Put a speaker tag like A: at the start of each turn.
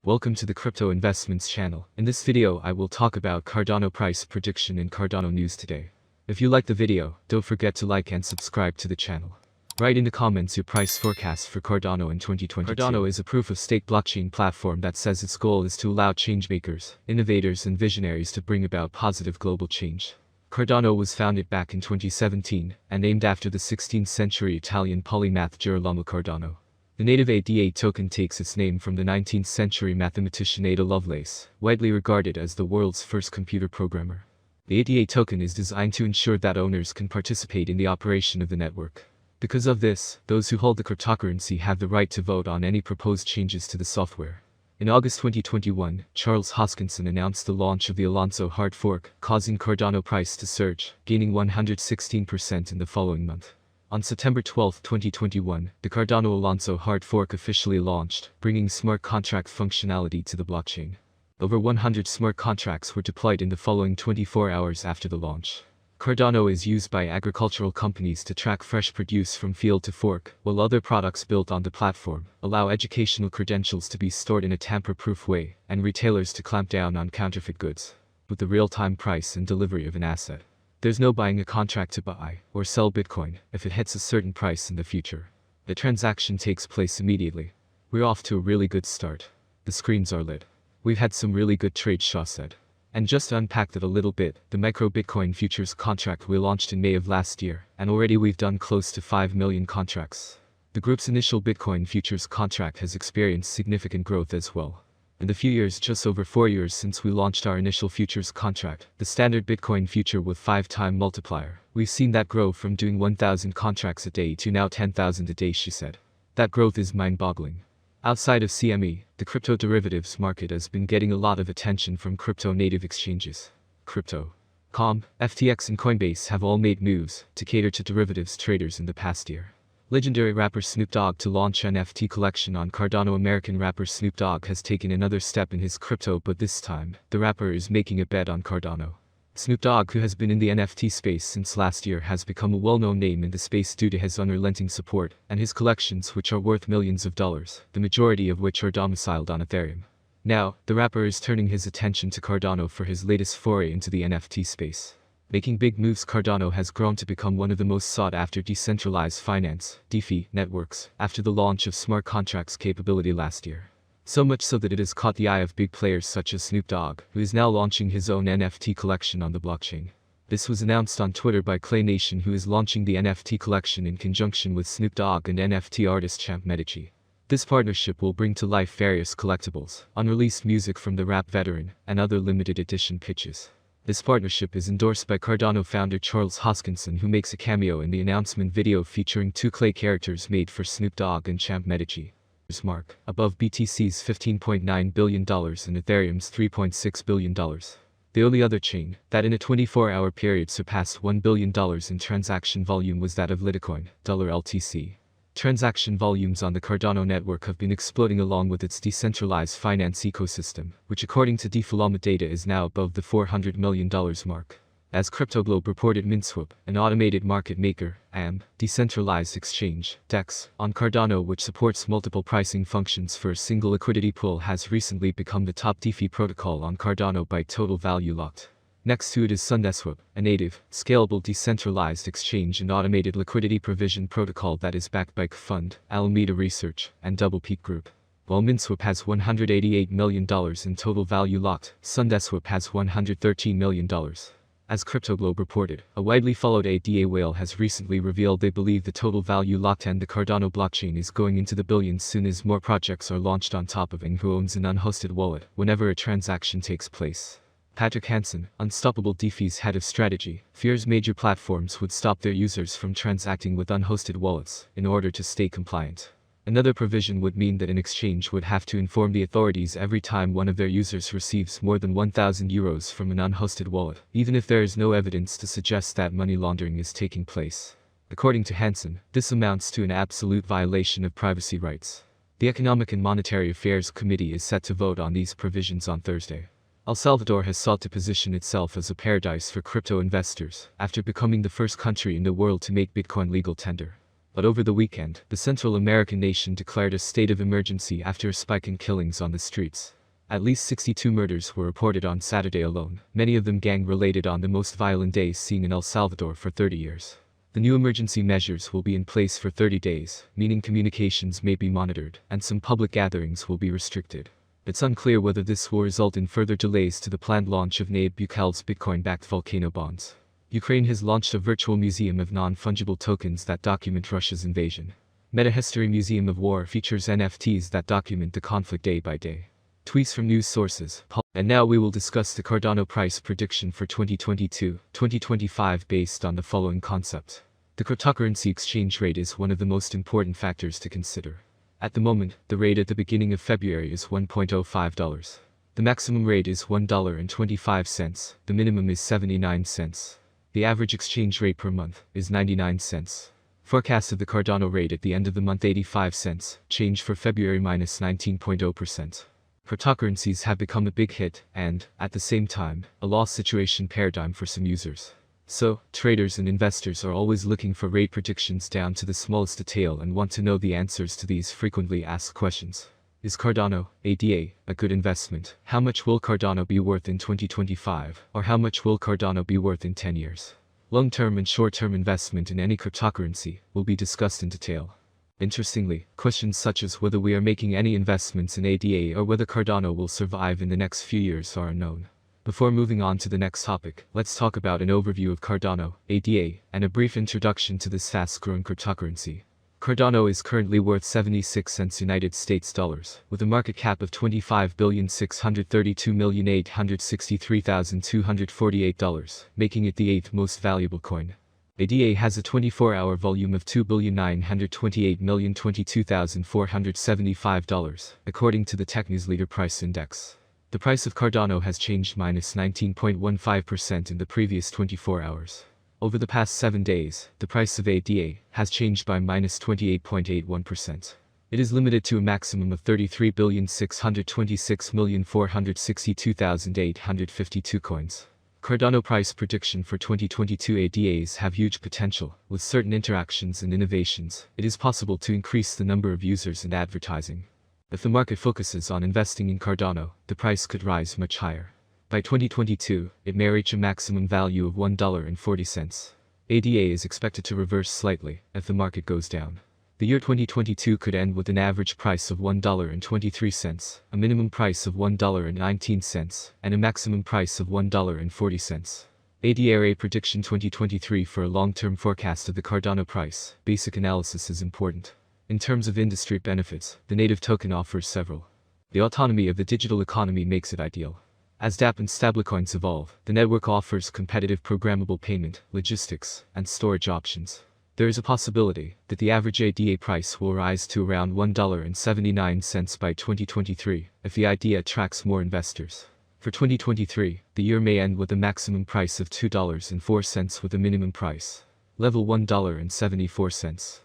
A: Welcome to the Crypto Investments channel. In this video I will talk about Cardano price prediction and Cardano news today. If you like the video, don't forget to like and subscribe to the channel. Write in the comments your price forecast for Cardano in 2022. Cardano is a proof-of-stake blockchain platform that says its goal is to allow changemakers, innovators and visionaries to bring about positive global change. Cardano was founded back in 2017 and named after the 16th century Italian polymath Girolamo Cardano. The native ADA token takes its name from the 19th century mathematician Ada Lovelace, widely regarded as the world's first computer programmer. The ADA token is designed to ensure that owners can participate in the operation of the network. Because of this, those who hold the cryptocurrency have the right to vote on any proposed changes to the software. In August 2021, Charles Hoskinson announced the launch of the Alonso hard fork, causing Cardano price to surge, gaining 116% in the following month. On September 12, 2021, the Cardano Alonso hard fork officially launched, bringing smart contract functionality to the blockchain. Over 100 smart contracts were deployed in the following 24 hours after the launch. Cardano is used by agricultural companies to track fresh produce from field to fork, while other products built on the platform allow educational credentials to be stored in a tamper-proof way, and retailers to clamp down on counterfeit goods. With the real-time price and delivery of an asset, there's no buying a contract to buy or sell Bitcoin if it hits a certain price in the future. The transaction takes place immediately. We're off to a really good start. The screens are lit. We've had some really good trades, Shaw said. And just to unpack that a little bit, the micro Bitcoin futures contract we launched in May of last year, and already we've done close to 5 million contracts. The group's initial Bitcoin futures contract has experienced significant growth as well. In the few years, just over 4 years since we launched our initial futures contract, the standard Bitcoin future with 5-time multiplier, we've seen that grow from doing 1,000 contracts a day to now 10,000 a day, she said. That growth is mind-boggling. Outside of CME, the crypto derivatives market has been getting a lot of attention from crypto-native exchanges. Crypto.com, FTX and Coinbase have all made moves to cater to derivatives traders in the past year. Legendary rapper Snoop Dogg to launch an NFT collection on Cardano. American rapper Snoop Dogg has taken another step in his crypto, but this time, the rapper is making a bet on Cardano. Snoop Dogg, who has been in the NFT space since last year, has become a well-known name in the space due to his unrelenting support and his collections, which are worth millions of dollars, the majority of which are domiciled on Ethereum. Now, the rapper is turning his attention to Cardano for his latest foray into the NFT space. Making big moves, Cardano has grown to become one of the most sought-after decentralized finance (DeFi) networks after the launch of smart contracts capability last year. So much so that it has caught the eye of big players such as Snoop Dogg, who is now launching his own NFT collection on the blockchain. This was announced on Twitter by Clay Nation, who is launching the NFT collection in conjunction with Snoop Dogg and NFT artist Champ Medici. This partnership will bring to life various collectibles, unreleased music from the rap veteran, and other limited edition pitches. This partnership is endorsed by Cardano founder Charles Hoskinson, who makes a cameo in the announcement video featuring 2 clay characters made for Snoop Dogg and Champ Medici. Mark above BTC's $15.9 billion and Ethereum's $3.6 billion. The only other chain that in a 24-hour period surpassed $1 billion in transaction volume was that of Litecoin, $LTC. Transaction volumes on the Cardano network have been exploding along with its decentralized finance ecosystem, which according to Development data is now above the $400 million mark. As CryptoGlobe reported, MintSwap, an automated market maker, decentralized exchange, DEX, on Cardano, which supports multiple pricing functions for a single liquidity pool, has recently become the top DeFi protocol on Cardano by total value locked. Next to it is SundaeSwap, a native, scalable decentralized exchange and automated liquidity provision protocol that is backed by Fund, Alameda Research, and Double Peak Group. While MintSwap has $188 million in total value locked, SundaeSwap has $113 million. As CryptoGlobe reported, a widely followed ADA whale has recently revealed they believe the total value locked and the Cardano blockchain is going into the billions soon as more projects are launched on top of it, who owns an unhosted wallet whenever a transaction takes place. Patrick Hansen, Unstoppable DeFi's head of strategy, fears major platforms would stop their users from transacting with unhosted wallets in order to stay compliant. Another provision would mean that an exchange would have to inform the authorities every time one of their users receives more than 1,000 euros from an unhosted wallet, even if there is no evidence to suggest that money laundering is taking place. According to Hansen, this amounts to an absolute violation of privacy rights. The Economic and Monetary Affairs Committee is set to vote on these provisions on Thursday. El Salvador has sought to position itself as a paradise for crypto investors after becoming the first country in the world to make Bitcoin legal tender. But over the weekend, the Central American nation declared a state of emergency after a spike in killings on the streets. At least 62 murders were reported on Saturday alone, many of them gang-related, on the most violent day seen in El Salvador for 30 years. The new emergency measures will be in place for 30 days, meaning communications may be monitored, and some public gatherings will be restricted. It's unclear whether this will result in further delays to the planned launch of Nayib Bukel's Bitcoin-backed volcano bonds. Ukraine has launched a virtual museum of non-fungible tokens that document Russia's invasion. Meta History Museum of War features NFTs that document the conflict day by day. Tweets from news sources. And now we will discuss the Cardano price prediction for 2022-2025 based on the following concept. The cryptocurrency exchange rate is one of the most important factors to consider. At the moment, the rate at the beginning of February is $1.05. The maximum rate is $1.25, the minimum is 79 cents. The average exchange rate per month is 99 cents. Forecast of the Cardano rate at the end of the month 85 cents, change for February minus 19.0%. Cryptocurrencies have become a big hit and, at the same time, a loss situation paradigm for some users. So, traders and investors are always looking for rate predictions down to the smallest detail and want to know the answers to these frequently asked questions. Is Cardano, ADA, a good investment? How much will Cardano be worth in 2025? Or how much will Cardano be worth in 10 years? Long-term and short-term investment in any cryptocurrency will be discussed in detail. Interestingly, questions such as whether we are making any investments in ADA or whether Cardano will survive in the next few years are unknown. Before moving on to the next topic, let's talk about an overview of Cardano, ADA, and a brief introduction to this fast-growing cryptocurrency. Cardano is currently worth 76 cents United States dollars, with a market cap of $25,632,863,248, making it the 8th most valuable coin. ADA has a 24-hour volume of $2,928,022,475, according to the TechNews Leader Price Index. The price of Cardano has changed minus 19.15% in the previous 24 hours. Over the past 7 days, the price of ADA has changed by minus 28.81%. It is limited to a maximum of 33,626,462,852 coins. Cardano price prediction for 2022 ADAs have huge potential. With certain interactions and innovations, it is possible to increase the number of users and advertising. If the market focuses on investing in Cardano, the price could rise much higher. By 2022, it may reach a maximum value of $1.40. ADA is expected to reverse slightly if the market goes down. The year 2022 could end with an average price of $1.23, a minimum price of $1.19, and a maximum price of $1.40. ADA prediction 2023 for a long-term forecast of the Cardano price. Basic analysis is important. In terms of industry benefits, the native token offers several. The autonomy of the digital economy makes it ideal. As dApp and stablecoins evolve, the network offers competitive programmable payment, logistics, and storage options. There is a possibility that the average ADA price will rise to around $1.79 by 2023 if the idea attracts more investors. For 2023, the year may end with a maximum price of $2.04 with a minimum price level $1.74.